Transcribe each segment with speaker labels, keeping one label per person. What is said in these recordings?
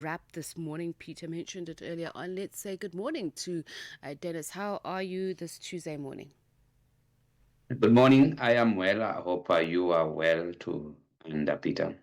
Speaker 1: wrap this morning. Peter mentioned it earlier on. Let's say good morning to Dennis. How are you this Tuesday morning?
Speaker 2: Good morning. I am well. I hope you are well too, and Peter.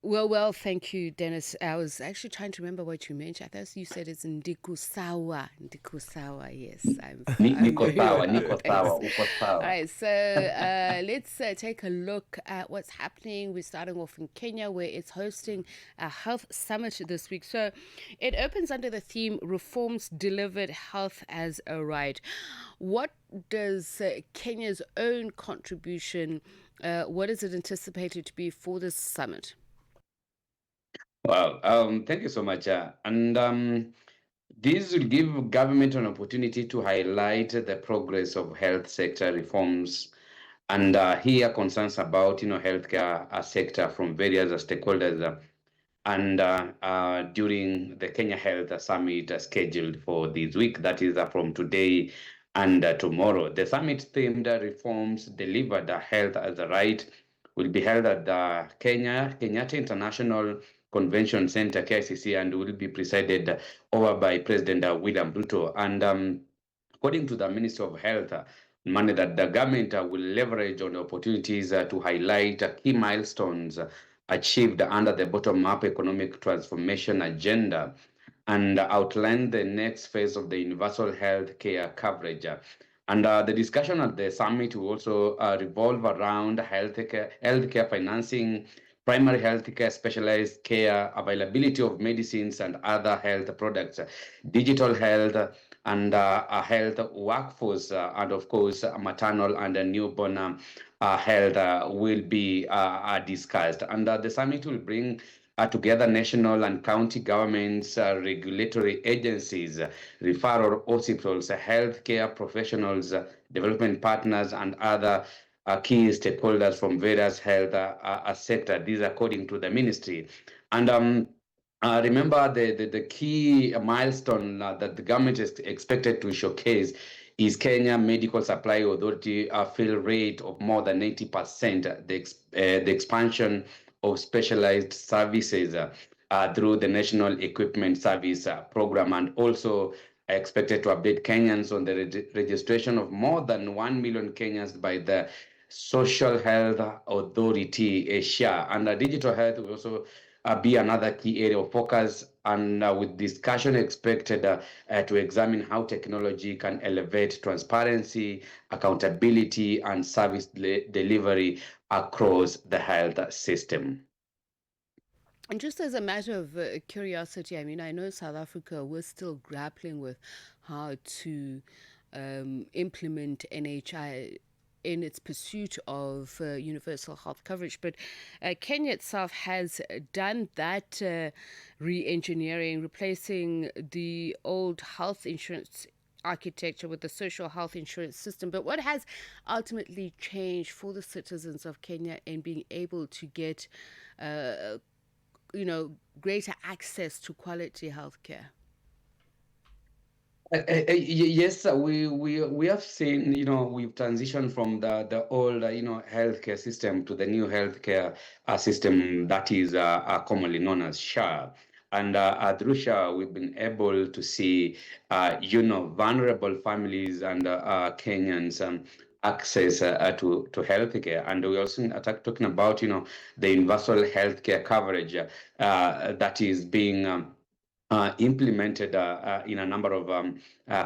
Speaker 1: Well, thank you, Dennis. I was actually trying to remember what you mentioned. I thought you said it's Ndikusawa. Ndikusawa, yes. I'm
Speaker 2: Niko
Speaker 1: very
Speaker 2: sawa,
Speaker 1: well,
Speaker 2: niko sawa,
Speaker 1: thanks.
Speaker 2: uko
Speaker 1: All
Speaker 2: sawa.
Speaker 1: right, so let's take a look at what's happening. We're starting off in Kenya, where it's hosting a health summit this week. So it opens under the theme Reforms Delivered Health as a Right. What does Kenya's own contribution, what is it anticipated to be for this summit?
Speaker 2: Well, thank you so much. And this will give government an opportunity to highlight the progress of health sector reforms and hear concerns about healthcare sector from various stakeholders. And during the Kenya Health Summit scheduled for this week, that is from today and tomorrow. The summit themed reforms delivered health as a right will be held at the Kenyatta International Convention Center (KICC) and will be presided over by President William Ruto. And according to the Ministry of Health, money that the government will leverage on the opportunities to highlight key milestones achieved under the bottom-up economic transformation agenda and outline the next phase of the universal health care coverage. And the discussion at the summit will also revolve around healthcare financing, primary healthcare, specialized care, availability of medicines and other health products, digital health, and a health workforce, and of course, maternal and newborn health will be discussed. And the summit will bring together national and county governments, regulatory agencies, referral hospitals, healthcare professionals, development partners, and other key stakeholders from various health sectors. These according to the ministry. And remember, the key milestone that the government is expected to showcase is Kenya Medical Supply Authority fill rate of more than 90%, the expansion of specialized services through the National Equipment Service Program, and also expected to update Kenyans on the registration of more than 1 million Kenyans by the Social Health Authority, Asia. And digital health will also be another key area of focus, and with discussion expected to examine how technology can elevate transparency, accountability, and service delivery across the health system.
Speaker 1: And just as a matter of curiosity, I mean, I know South Africa was still grappling with how to implement NHI in its pursuit of universal health coverage. But Kenya itself has done that re engineering, replacing the old health insurance architecture with the social health insurance system. But what has ultimately changed for the citizens of Kenya in being able to get uh, greater access to quality healthcare?
Speaker 2: Yes, we have seen, we've transitioned from the old, healthcare system to the new healthcare system that is commonly known as SHA. And through SHA, we've been able to see, vulnerable families and Kenyans access to healthcare. And we also are talking about, the universal healthcare coverage that is being implemented in a number of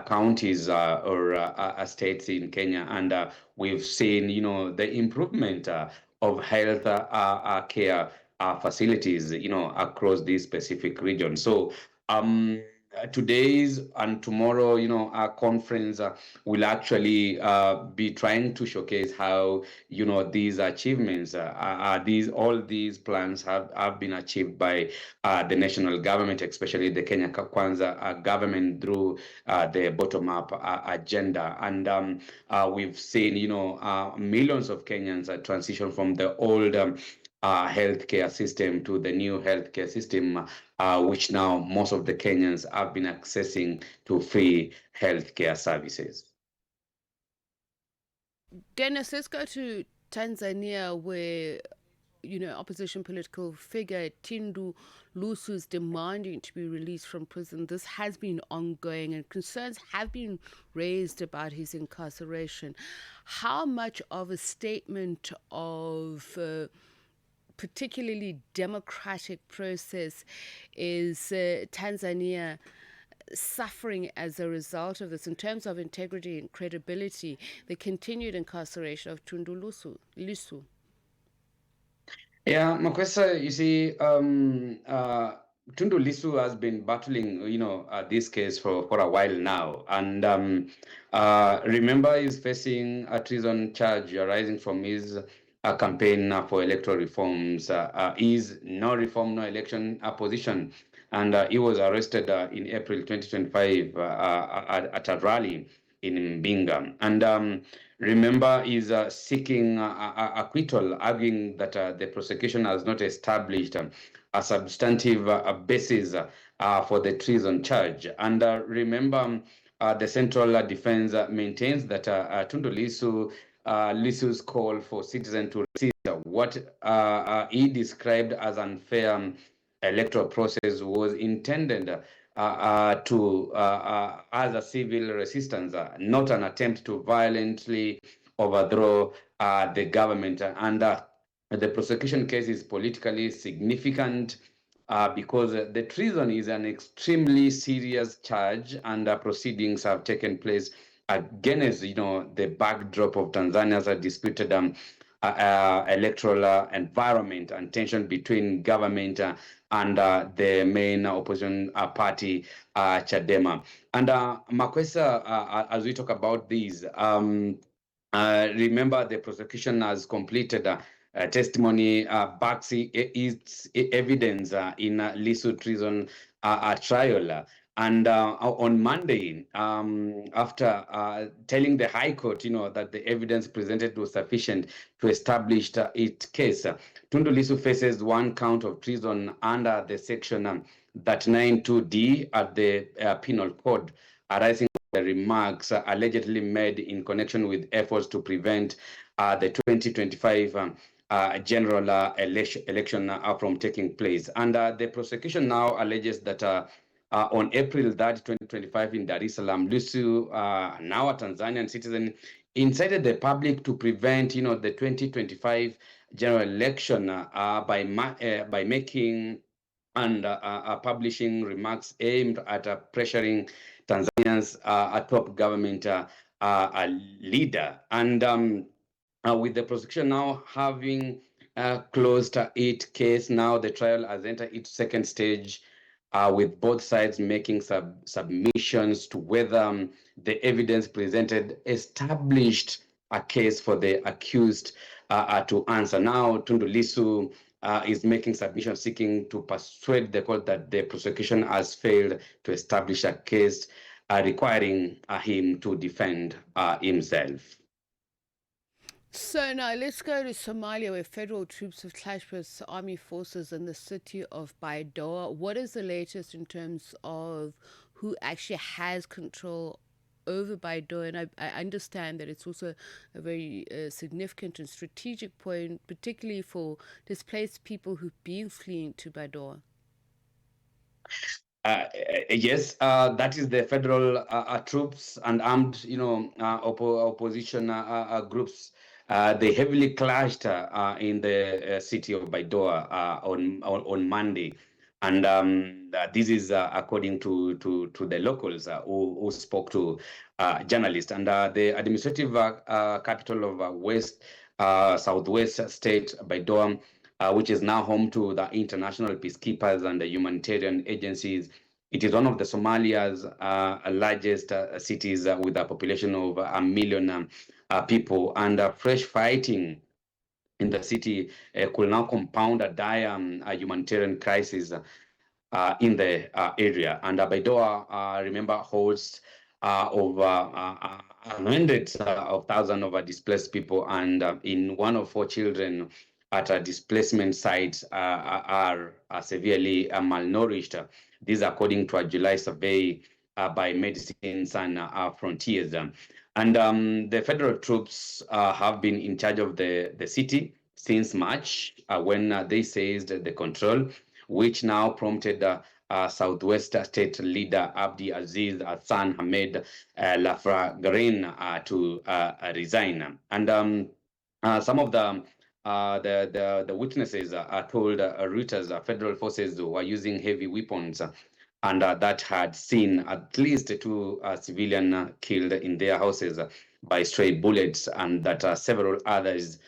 Speaker 2: counties or states in Kenya, and we've seen, the improvement of health care facilities, across these specific regions. So, today's and tomorrow, our conference will actually be trying to showcase how, these achievements, these all these plans have been achieved by the national government, especially the Kenya Kwanza government through the bottom-up agenda. And we've seen, millions of Kenyans transition from the old healthcare system to the new healthcare system, which now most of the Kenyans have been accessing to free healthcare services.
Speaker 1: Dennis, let's go to Tanzania, where opposition political figure Tindu Lusu is demanding to be released from prison. This has been ongoing, and concerns have been raised about his incarceration. How much of a statement of particularly democratic process is Tanzania suffering as a result of this in terms of integrity and credibility, the continued incarceration of Tundu Lissu?
Speaker 2: Yeah, Makwesa, you see, Tundu Lissu has been battling, this case for a while now. And remember, he's facing a treason charge arising from his campaign for electoral reforms. His no reform, no election position. And he was arrested in April 2025 at a rally in Mbinga. And remember, is seeking acquittal, arguing that the prosecution has not established a substantive basis for the treason charge. And remember, the central defense maintains that Tundu Lissu's call for citizens to resist what he described as unfair electoral process was intended as a civil resistance, not an attempt to violently overthrow the government. And the prosecution case is politically significant because the treason is an extremely serious charge, and proceedings have taken place against, the backdrop of Tanzania's disputed electoral environment and tension between government and the main opposition party, Chadema. And Makwesa, as we talk about these, remember the prosecution has completed testimony backs its evidence in Lissu treason trial. And on Monday, after telling the High Court, that the evidence presented was sufficient to establish its case, Tundu Lissu faces one count of treason under the section 392D at the Penal Code, arising from the remarks allegedly made in connection with efforts to prevent the 2025 general election from taking place. And the prosecution now alleges that on April 3rd, 2025, in Dar es Salaam, Lissu, now a Tanzanian citizen, incited the public to prevent, the 2025 general election by making and publishing remarks aimed at pressuring Tanzania's top government leader. And with the prosecution now having closed its case, now the trial has entered its second stage, with both sides making submissions to whether the evidence presented established a case for the accused to answer. Now, Tundu Lissu is making submissions seeking to persuade the court that the prosecution has failed to establish a case requiring him to defend himself.
Speaker 1: So now let's go to Somalia, where federal troops have clashed with army forces in the city of Baidoa. What is the latest in terms of who actually has control over Baidoa? And I understand that it's also a very significant and strategic point, particularly for displaced people who've been fleeing to Baidoa.
Speaker 2: Yes, that is the federal troops and armed, opposition groups. They heavily clashed in the city of Baidoa on Monday, and this is according to the locals who spoke to journalists. And the administrative capital of Southwest State, Baidoa, which is now home to the international peacekeepers and the humanitarian agencies. It is one of the Somalia's largest cities with a population of 1 million people, and fresh fighting in the city could now compound a dire humanitarian crisis in the area. And Baidoa, remember, holds over hundreds of thousands of displaced people, and in one of 4 children at a displacement sites are severely malnourished. This according to a July survey by Medicine Sans Frontiers. And the federal troops have been in charge of the city since March when they seized the control, which now prompted Southwest State leader Abdi Aziz Hassan Ahmed Lafragarin to resign. And some of the witnesses told Reuters federal forces were using heavy weapons and that had seen at least two civilians killed in their houses by stray bullets, and that several others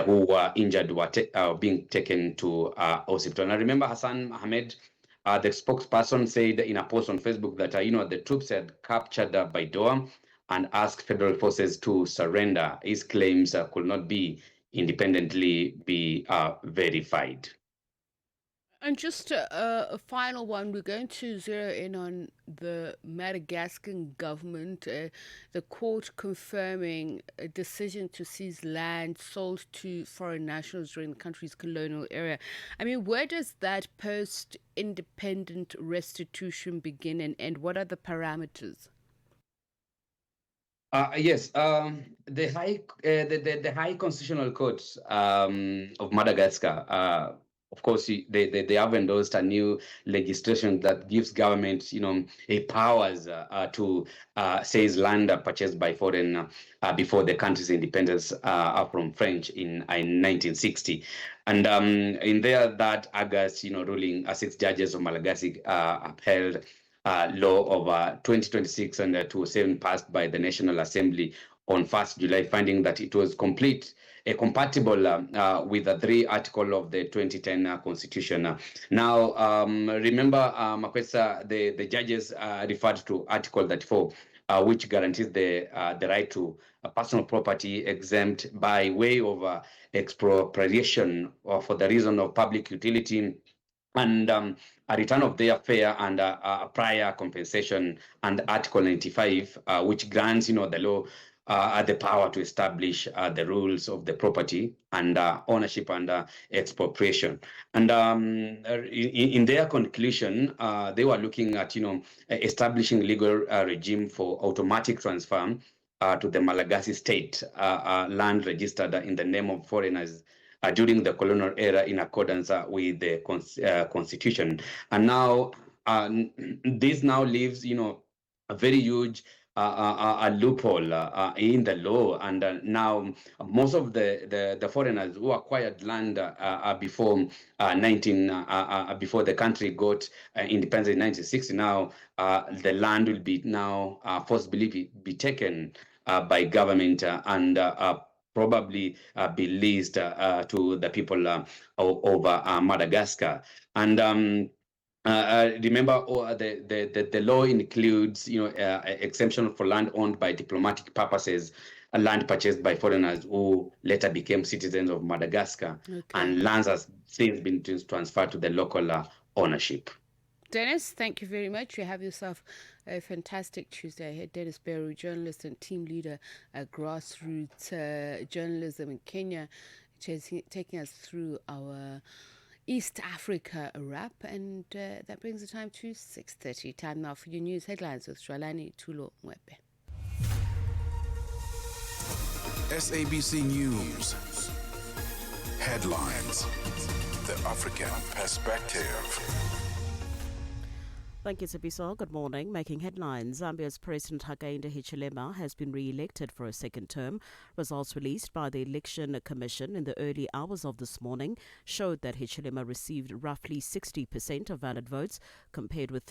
Speaker 2: who were injured were being taken to hospital. And I remember Hassan Ahmed, the spokesperson, said in a post on Facebook that the troops had captured Baidoa and asked federal forces to surrender. His claims could not be independently be verified.
Speaker 1: And just a final one, we're going to zero in on the Madagascar government, the court confirming a decision to seize land sold to foreign nationals during the country's colonial era. I mean, where does that post-independent restitution begin and end? What are the parameters?
Speaker 2: Yes, the High Constitutional Court of Madagascar, of course, they have endorsed a new legislation that gives government, a powers to seize land purchased by foreign before the country's independence from French in 1960. And in there, that August, ruling, six judges of Malagasy upheld law of 2026 and 207 passed by the National Assembly on 1st July, finding that it was compatible with the 3 article of the 2010 Constitution. Now, remember, Makwesa, the judges referred to Article 34, which guarantees the right to personal property exempt by way of expropriation for the reason of public utility and a return of their fare and prior compensation, and Article 95, which grants, the law the power to establish the rules of the property and ownership and expropriation. And in their conclusion, they were looking at, establishing legal regime for automatic transfer to the Malagasy state land registered in the name of foreigners during the colonial era in accordance with the constitution. And now this now leaves, a very huge a loophole in the law, and now most of the foreigners who acquired land before before the country got independence in 1960, now the land will be now forcibly be taken by government and probably be leased to the people over Madagascar. And remember, the law includes, exemption for land owned by diplomatic purposes, land purchased by foreigners who later became citizens of Madagascar, and lands has since been transferred to the local ownership.
Speaker 1: Dennis, thank you very much. You have yourself a fantastic Tuesday ahead. Dennis Beru, journalist and team leader at Grassroot Journalism in Kenya, taking us through our East Africa wrap. And that brings the time to 6:30. Time now for your news headlines with Shwalani Tulo Mwepe.
Speaker 3: SABC News. Headlines. The African Perspective.
Speaker 4: Thank you, Sibiso. Good morning. Making headlines, Zambia's President Hakainde Hichilema has been re-elected for a second term. Results released by the Election Commission in the early hours of this morning showed that Hichilema received roughly 60% of valid votes, compared with